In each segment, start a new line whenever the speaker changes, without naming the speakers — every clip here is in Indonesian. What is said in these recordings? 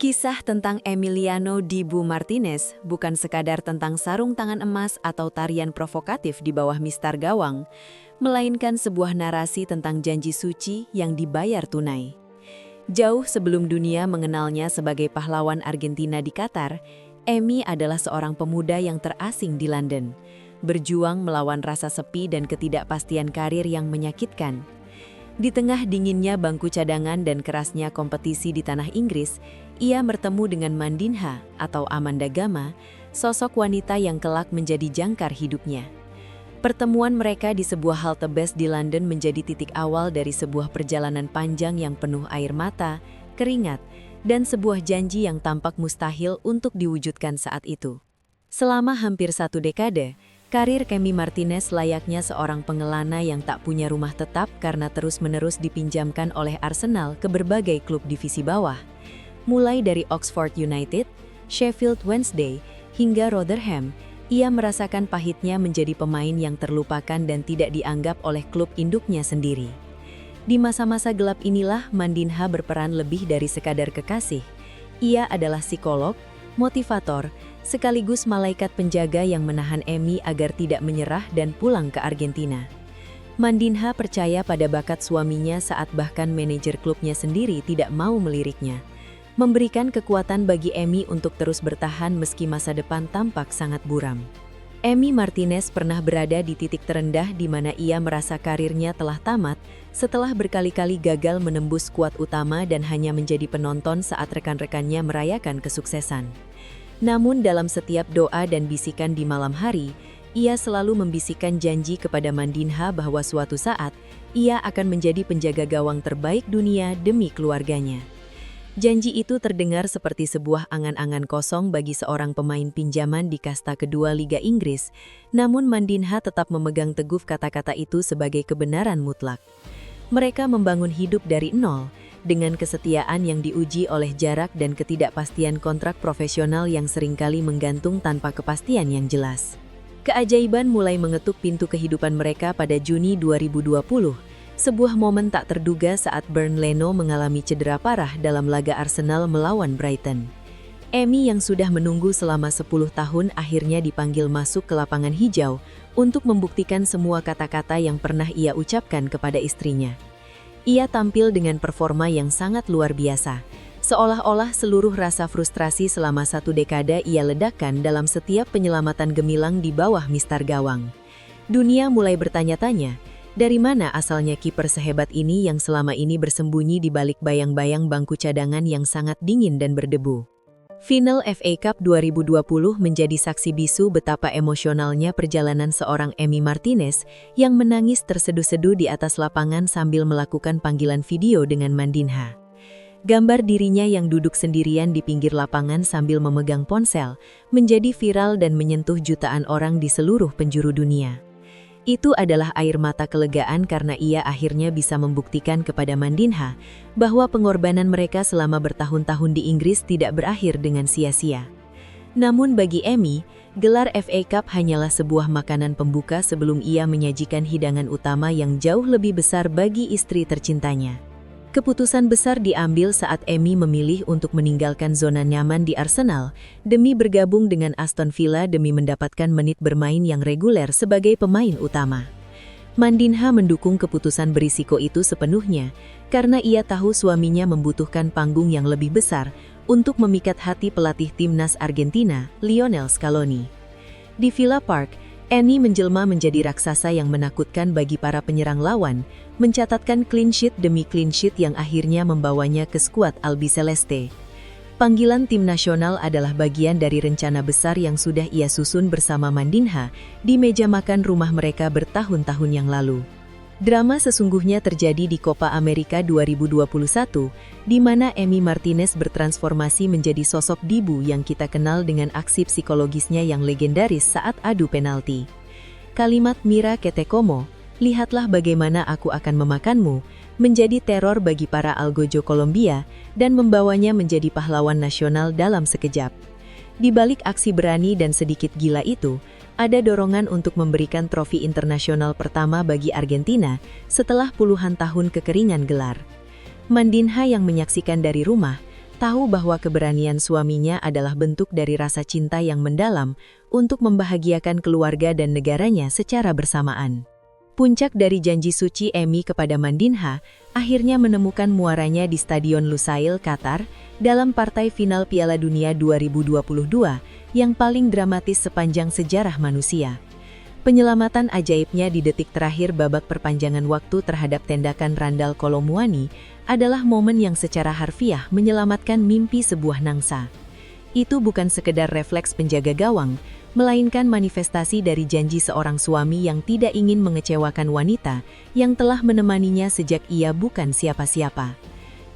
Kisah tentang Emiliano Dibu Martinez bukan sekadar tentang sarung tangan emas atau tarian provokatif di bawah mistar gawang, melainkan sebuah narasi tentang janji suci yang dibayar tunai. Jauh sebelum dunia mengenalnya sebagai pahlawan Argentina di Qatar, Emi adalah seorang pemuda yang terasing di London, berjuang melawan rasa sepi dan ketidakpastian karir yang menyakitkan. Di tengah dinginnya bangku cadangan dan kerasnya kompetisi di tanah Inggris, ia bertemu dengan Mandinha atau Amanda Gama, sosok wanita yang kelak menjadi jangkar hidupnya. Pertemuan mereka di sebuah halte bus di London menjadi titik awal dari sebuah perjalanan panjang yang penuh air mata, keringat, dan sebuah janji yang tampak mustahil untuk diwujudkan saat itu. Selama hampir 1 dekade, karir Emi Martinez layaknya seorang pengelana yang tak punya rumah tetap karena terus-menerus dipinjamkan oleh Arsenal ke berbagai klub divisi bawah. Mulai dari Oxford United, Sheffield Wednesday, hingga Rotherham, ia merasakan pahitnya menjadi pemain yang terlupakan dan tidak dianggap oleh klub induknya sendiri. Di masa-masa gelap inilah Mandinha berperan lebih dari sekadar kekasih. Ia adalah psikolog, motivator, sekaligus malaikat penjaga yang menahan Emi agar tidak menyerah dan pulang ke Argentina. Mandinha percaya pada bakat suaminya saat bahkan manajer klubnya sendiri tidak mau meliriknya, memberikan kekuatan bagi Emi untuk terus bertahan meski masa depan tampak sangat buram. Emi Martinez pernah berada di titik terendah di mana ia merasa karirnya telah tamat setelah berkali-kali gagal menembus skuad utama dan hanya menjadi penonton saat rekan-rekannya merayakan kesuksesan. Namun dalam setiap doa dan bisikan di malam hari, ia selalu membisikkan janji kepada Mandinha bahwa suatu saat ia akan menjadi penjaga gawang terbaik dunia demi keluarganya. Janji itu terdengar seperti sebuah angan-angan kosong bagi seorang pemain pinjaman di kasta kedua Liga Inggris, namun Mandinha tetap memegang teguh kata-kata itu sebagai kebenaran mutlak. Mereka membangun hidup dari nol, dengan kesetiaan yang diuji oleh jarak dan ketidakpastian kontrak profesional yang seringkali menggantung tanpa kepastian yang jelas. Keajaiban mulai mengetuk pintu kehidupan mereka pada Juni 2020, sebuah momen tak terduga saat Bernd Leno mengalami cedera parah dalam laga Arsenal melawan Brighton. Emi yang sudah menunggu selama 10 tahun akhirnya dipanggil masuk ke lapangan hijau untuk membuktikan semua kata-kata yang pernah ia ucapkan kepada istrinya. Ia tampil dengan performa yang sangat luar biasa, seolah-olah seluruh rasa frustrasi selama 1 dekade ia ledakan dalam setiap penyelamatan gemilang di bawah mistar gawang. Dunia mulai bertanya-tanya, dari mana asalnya kiper sehebat ini yang selama ini bersembunyi di balik bayang-bayang bangku cadangan yang sangat dingin dan berdebu. Final FA Cup 2020 menjadi saksi bisu betapa emosionalnya perjalanan seorang Emi Martinez yang menangis terseduh-seduh di atas lapangan sambil melakukan panggilan video dengan Mandinha. Gambar dirinya yang duduk sendirian di pinggir lapangan sambil memegang ponsel menjadi viral dan menyentuh jutaan orang di seluruh penjuru dunia. Itu adalah air mata kelegaan karena ia akhirnya bisa membuktikan kepada Mandinha bahwa pengorbanan mereka selama bertahun-tahun di Inggris tidak berakhir dengan sia-sia. Namun bagi Emi, gelar FA Cup hanyalah sebuah makanan pembuka sebelum ia menyajikan hidangan utama yang jauh lebih besar bagi istri tercintanya. Keputusan besar diambil saat Emi memilih untuk meninggalkan zona nyaman di Arsenal demi bergabung dengan Aston Villa demi mendapatkan menit bermain yang reguler sebagai pemain utama. Mandinha mendukung keputusan berisiko itu sepenuhnya karena ia tahu suaminya membutuhkan panggung yang lebih besar untuk memikat hati pelatih timnas Argentina, Lionel Scaloni. Di Villa Park, Emi menjelma menjadi raksasa yang menakutkan bagi para penyerang lawan, mencatatkan clean sheet demi clean sheet yang akhirnya membawanya ke skuad Albiceleste. Panggilan tim nasional adalah bagian dari rencana besar yang sudah ia susun bersama Mandinha di meja makan rumah mereka bertahun-tahun yang lalu. Drama sesungguhnya terjadi di Copa America 2021, di mana Emi Martinez bertransformasi menjadi sosok Dibu yang kita kenal dengan aksi psikologisnya yang legendaris saat adu penalti. Kalimat "Mira que te como", lihatlah bagaimana aku akan memakanmu, menjadi teror bagi para algojo Kolombia dan membawanya menjadi pahlawan nasional dalam sekejap. Di balik aksi berani dan sedikit gila itu, ada dorongan untuk memberikan trofi internasional pertama bagi Argentina setelah puluhan tahun kekeringan gelar. Mandinha yang menyaksikan dari rumah, tahu bahwa keberanian suaminya adalah bentuk dari rasa cinta yang mendalam untuk membahagiakan keluarga dan negaranya secara bersamaan. Puncak dari janji suci Emi kepada Mandinha akhirnya menemukan muaranya di Stadion Lusail, Qatar, dalam partai final Piala Dunia 2022 yang paling dramatis sepanjang sejarah manusia. Penyelamatan ajaibnya di detik terakhir babak perpanjangan waktu terhadap tendakan Randal Kolo Muani adalah momen yang secara harfiah menyelamatkan mimpi sebuah nangsa. Itu bukan sekedar refleks penjaga gawang, melainkan manifestasi dari janji seorang suami yang tidak ingin mengecewakan wanita yang telah menemaninya sejak ia bukan siapa-siapa.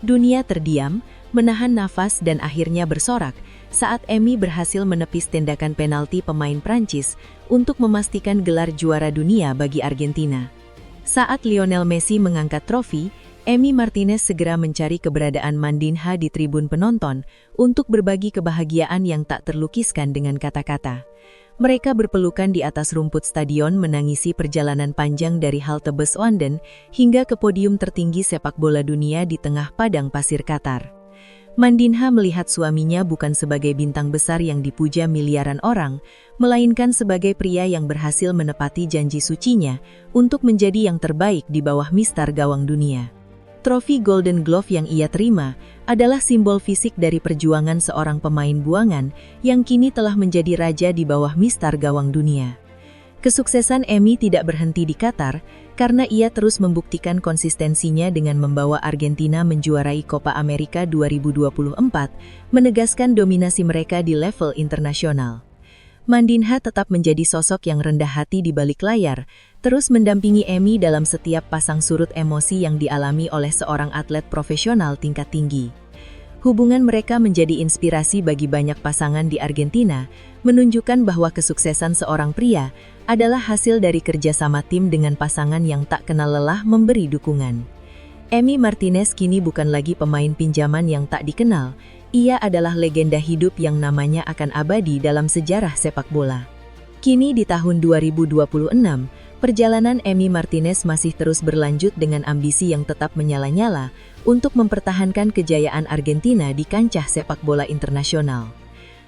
Dunia terdiam, menahan nafas dan akhirnya bersorak saat Emi berhasil menepis tendakan penalti pemain Prancis untuk memastikan gelar juara dunia bagi Argentina. Saat Lionel Messi mengangkat trofi, Emi Martinez segera mencari keberadaan Mandinha di tribun penonton untuk berbagi kebahagiaan yang tak terlukiskan dengan kata-kata. Mereka berpelukan di atas rumput stadion menangisi perjalanan panjang dari halte bus London hingga ke podium tertinggi sepak bola dunia di tengah padang pasir Qatar. Mandinha melihat suaminya bukan sebagai bintang besar yang dipuja miliaran orang, melainkan sebagai pria yang berhasil menepati janji sucinya untuk menjadi yang terbaik di bawah mistar gawang dunia. Trofi Golden Glove yang ia terima adalah simbol fisik dari perjuangan seorang pemain buangan yang kini telah menjadi raja di bawah mistar gawang dunia. Kesuksesan Emi tidak berhenti di Qatar karena ia terus membuktikan konsistensinya dengan membawa Argentina menjuarai Copa America 2024, menegaskan dominasi mereka di level internasional. Mandinha tetap menjadi sosok yang rendah hati di balik layar, terus mendampingi Emi dalam setiap pasang surut emosi yang dialami oleh seorang atlet profesional tingkat tinggi. Hubungan mereka menjadi inspirasi bagi banyak pasangan di Argentina, menunjukkan bahwa kesuksesan seorang pria adalah hasil dari kerjasama tim dengan pasangan yang tak kenal lelah memberi dukungan. Emi Martinez kini bukan lagi pemain pinjaman yang tak dikenal, ia adalah legenda hidup yang namanya akan abadi dalam sejarah sepak bola. Kini di tahun 2026, perjalanan Emi Martinez masih terus berlanjut dengan ambisi yang tetap menyala-nyala untuk mempertahankan kejayaan Argentina di kancah sepak bola internasional.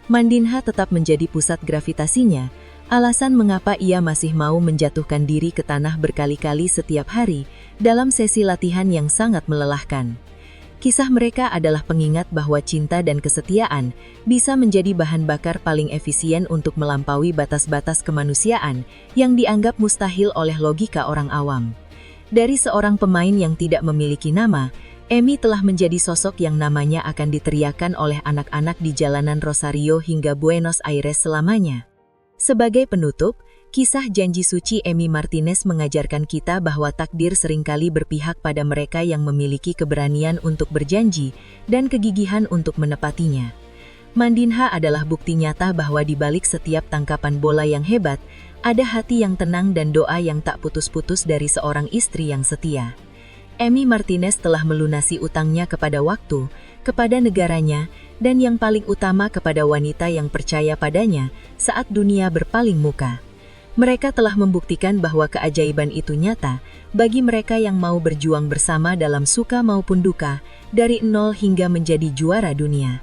Mandinha tetap menjadi pusat gravitasinya, alasan mengapa ia masih mau menjatuhkan diri ke tanah berkali-kali setiap hari dalam sesi latihan yang sangat melelahkan. Kisah mereka adalah pengingat bahwa cinta dan kesetiaan bisa menjadi bahan bakar paling efisien untuk melampaui batas-batas kemanusiaan yang dianggap mustahil oleh logika orang awam. Dari seorang pemain yang tidak memiliki nama, Emi telah menjadi sosok yang namanya akan diteriakan oleh anak-anak di jalanan Rosario hingga Buenos Aires selamanya. Sebagai penutup, kisah janji suci Emi Martinez mengajarkan kita bahwa takdir seringkali berpihak pada mereka yang memiliki keberanian untuk berjanji dan kegigihan untuk menepatinya. Mandinha adalah bukti nyata bahwa di balik setiap tangkapan bola yang hebat, ada hati yang tenang dan doa yang tak putus-putus dari seorang istri yang setia. Emi Martinez telah melunasi utangnya kepada waktu, kepada negaranya, dan yang paling utama kepada wanita yang percaya padanya saat dunia berpaling muka. Mereka telah membuktikan bahwa keajaiban itu nyata bagi mereka yang mau berjuang bersama dalam suka maupun duka, dari nol hingga menjadi juara dunia.